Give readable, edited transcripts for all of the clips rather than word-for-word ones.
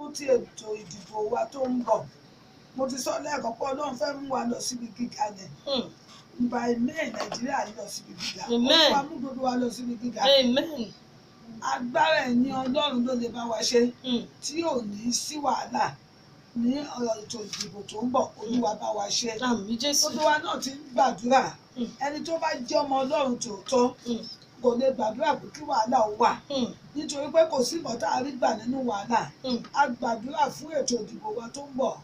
fún ti ètò ìdìbò wa tó ń bọ̀. Mo ti sọ lẹ́ẹ̀kan pé Ọlọ́run fẹ́ mú wa lọ síbi gíga ni. By May Nàìjíríà lọ síbi gíga. Olúwa mú gbogbo wa lọ síbi gíga. Agbára ẹ̀ ní Ọlọ́run ló lè bá wa ṣe tí ò ní sí wàhálà ní ètò ìdìbò tó ń bọ̀. Olúwa bá wa ṣe. Gbogbo wa náà ti ń gbàdúrà. Ẹni tó bá jẹ́ ọmọ Ọlọ́run tòótọ́ kò lè gbàdúrà pé kí wàhálà ó wà nítorí pé kò sí nǹkan tá a rí gbà nínú wàhálà. A gbàdúrà fún ètò ìdìbò wa tó ń bọ̀.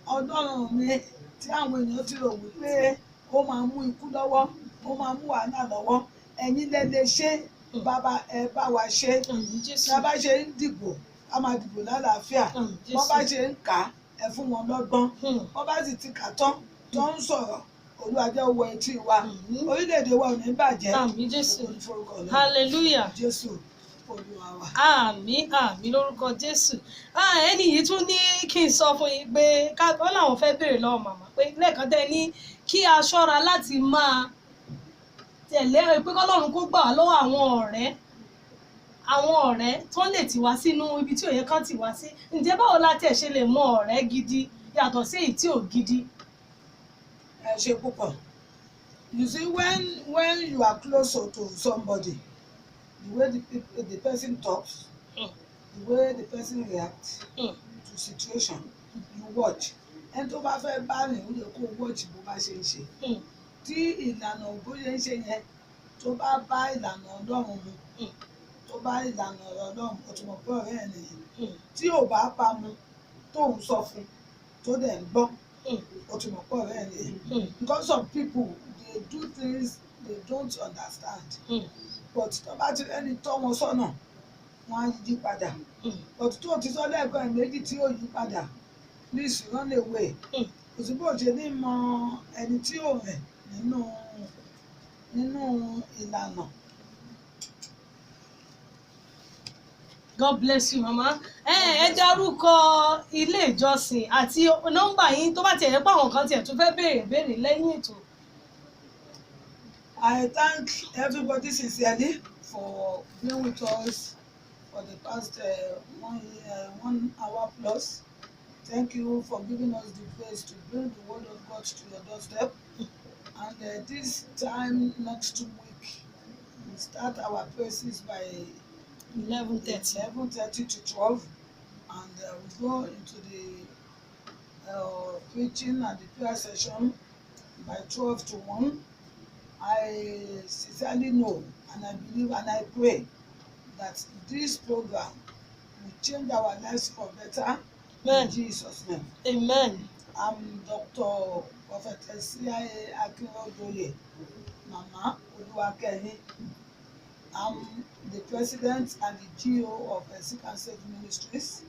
Ọlọ́run mi tí àwọn èèyàn ti rò wípé ó máa mú ikú lọ́wọ́, ó máa mú wàhálà lọ́wọ́, ẹ̀yin lẹ lè ṣe. Bàbá ẹ bá wa ṣe. Bí a bá ṣe ń dìbò a máa dìbò lálàáfíà. Wọ́n bá ṣe ń kà á ẹ fún wọn lọ́gbọ́n. Wọ́n bá sì ti kà tán tó ń sọ̀rọ̀. Olúwa jẹ́ ó wọ etí wa. Orílẹ̀-èdè wa ò ní bàjẹ́. Hallelujah. Jésù Olúwa wa. Àmín lórúkọ Jésù. Ẹni yìí tún ní kí n sọ fún yín pé wọ́n làwọn fẹ́ béèrè lọ́wọ́ màmá pé lẹ́ẹ̀kan tẹ́ ní kí a ṣọ́ra láti máa tẹ̀lé pé kọ́lọ́run kó gbà wá lọ́wọ́ àwọn ọ̀rẹ́ tó lè tì wá sínú ibi tí ò yẹ kán tì wá sí. Ǹjẹ́ báwo la tẹ̀ ṣe lè mọ ọ̀rẹ́ gidi yàtọ̀ sí èyí tí ò gidi? Ẹ ṣe púpọ̀. You see, when you are closer to somebody, the way the person talks, the way the person reacts to situation, you watch. Ẹni tó bá fẹ́ bá rìn ó yẹ kó watch bó bá ṣe ń ṣe. Tí ìlànà bó ṣe ń ṣe yẹn tó bá bá ìlànà Ọlọ́run mu, tó bá ìlànà Ọlọ́run ó ti mọ̀ pé ọ̀rẹ́ ẹ̀ nìyẹn. Tí ò bá bá mu tóun sọ fún tó dẹ̀ ń gbọ́, ó ti mọ̀ pé ọ̀rẹ́ ẹ̀ nìyẹn. Because some people they do things they don't understand. But tó bá ti rẹ́ni tọ́ wọn sọ́nà wọ́n á yí padà. But tó ti sọ lẹ́ẹ̀kan ẹ̀ méjì tí ó yí padà, please run away. Kò sí bó ṣe ní mọ ẹni tí ò rìn nínú ìlànà. God bless you, mama. Ẹ dárúkọ ilé ìjọsìn àti nọ́mbà yín tó bá tiẹ̀ yẹ pé àwọn kan tiẹ̀ tún fẹ́ béèrè lẹ́yìn ètò. I thank everybody sincerely for being with us for the past 1 hour plus. Thank you for giving us the grace to bring the word of God to your doorstep. And this time next week, we start our praises by 11:30 to 12, and we go into the preaching and the prayer session by 12 to 1. I sincerely know and I believe and I pray that this program will change our lives for better. In Jesus' name. Amen. I'm Dr. Prophetess C.I.A. Akinrodoye, Mama Oluwakeeyin. I'm the president and the GO of C.I.A Ministries,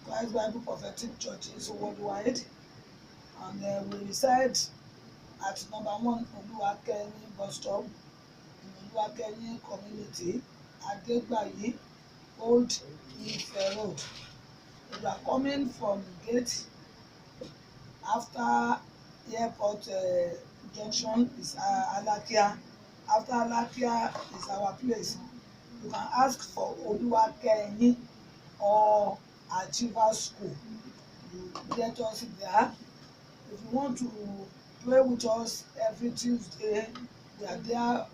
Christ Bible Prophetic Churches worldwide, and we reside at number 1 Oluwakeeyin bus stop in Oluwakeeyin community, Adegbayi, Old Ife Road. We are coming from gate after airport junction is Alakia. After Alakia is our place. You can ask for Oluwakeeyin or Achiever School. You get us there. If you want to pray with us every Tuesday, we are there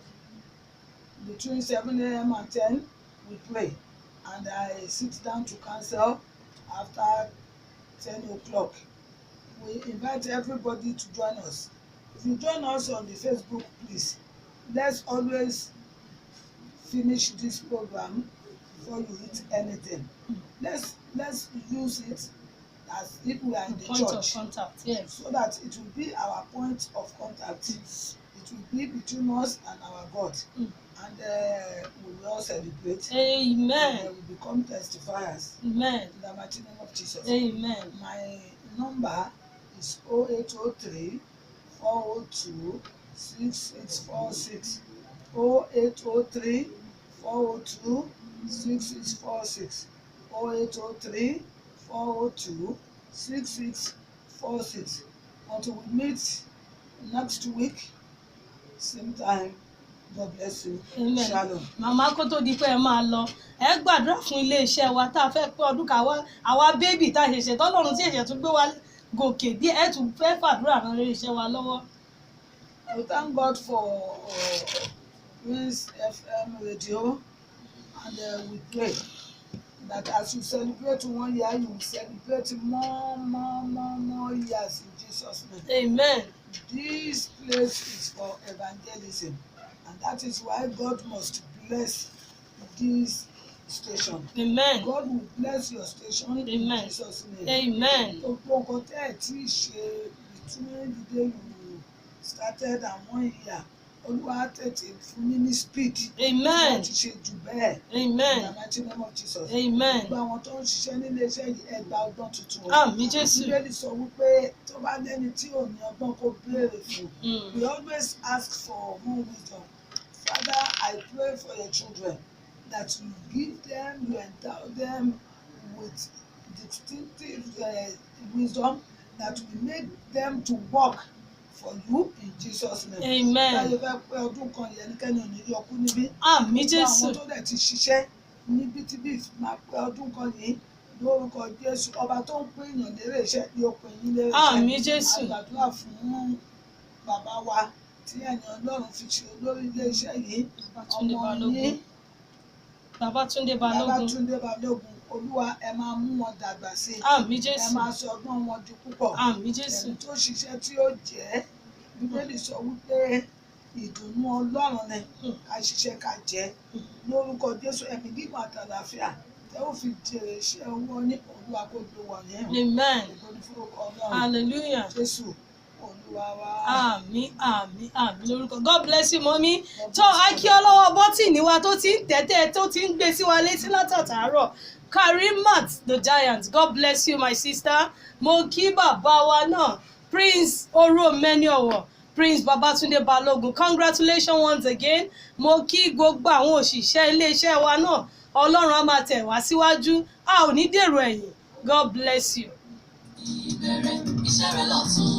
between 7 a.m. and 10. We pray, and I sit down to counsel after 10 o'clock. We invite everybody to join us. If you join us on the Facebook, please, let's always finish this program before you eat anything. Let's use it as if we are in the point church. Of contact, yes. So that it will be our point of contact. Yes. It will be between us and our God. And we will all celebrate. Amen. And we become testifiers. Amen. In the mighty name of Jesus. Amen. My number is 0803 402 6646. 0803 402 6646. 0803 402 6646. Until we meet next week, same time, God bless you. Amen. Shalom. Màmá kó tó di pé ẹ máa lọ ẹ gbàdúrà fún iléeṣẹ́ wa tá a fẹ́ pé ọdún káwá àwa bébì tá a ṣẹ̀ṣẹ̀ tọ́lọ́run tí ẹ̀ṣẹ̀ tún gbé wa gòkè bí ẹ tún fẹ́ fàdúrà ran iléeṣẹ́ wa lọ́wọ́. We thank God for Prince FM radio, and we pray that as you celebrate 1 year, you will celebrate more years in Jesus' name. Amen. This place is for evangelism, and that is why God must bless this station. Amen. God will bless your station. Amen. In Jesus' name. Amen. Between the day you started and 1 year, Olúwa tètè fún yín ní speed. Amen. Láti ṣe jù bẹ́ẹ̀. Amen. In the mighty name of Jesus. Amen. Gbogbo àwọn tó ń ṣiṣẹ́ nílé iṣẹ́ yìí ẹ gba ọgbọ́n tuntun. Àmín Jésù. Bíbélì sọ wípé tó bá lẹ́ni tí ò ní ọgbọ́n kó béèrè fún. We always ask for more wisdom. Father, I pray for your children that you give them, you endow them with distinctive wisdom that will make them to work for you in Jesus' name. Amen. Báyọ̀ fẹ́ pé ọdún kan yẹn nìkẹ́ni ò ní yọkú níbí. Àmín Jésù. Àwọn tó dẹ̀ ti ṣiṣẹ́ níbi tí bí máa pé ọdún kan yìí lórúkọ Jésù ọba tó ń pín èèyàn lérè iṣẹ́ ní òpin yín lérè iṣẹ́. Àmín Jésù. Àgbàdúrà fún bàbá wa tí ẹ̀yàn Ọlọ́run fi ṣe olórí ilé iṣẹ́ yìí. Ọmọ yín Babátúndé Balógun. Babátúndé Balógun. Olúwa ẹ máa mú wọn dàgbà sí i. Àmín Jésù. Ẹ máa sọ ọgbọ́n wọn di púpọ̀. Àmín Jésù. Ẹni tó ṣiṣẹ́ tí ó jẹ́ Bíbélì sọ wípé ìdùnnú Ọlọ́run ni ká ṣiṣẹ́ ká jẹ́. Lórúkọ Jésù ẹ̀mí gígùn àtàlàfíà tẹ́ ó fi jèrè iṣẹ́ owó ní Olúwa kó gbé wọ̀ yẹn. Amen. Ògo ni fún orúkọ Ọlọ́run. Hallelujah. Jésù Olúwa wa. Àmín àmín àmín lórúkọ. God bless you mommy. Tó akí ọlọ́wọ́ bọ́tìnì wa tó ti ń tẹ́tẹ́ tó ti ń gbé sí wa létí látàtàárọ̀. Karimat the giant. God bless you my sister. Mo kí bàbá wa náà. Prince Meni, Prince Babátúndé Balógun. Congratulations once again. Mo kí gbogbo àwọn òṣìṣẹ́ iléeṣẹ́ wa náà. Ọlọ́run á máa tẹ̀ wá síwájú. A ò ní dèrò ẹ̀yìn. God bless you. Ìbẹ̀rẹ̀ iṣẹ́ rẹ̀ lọ́tún.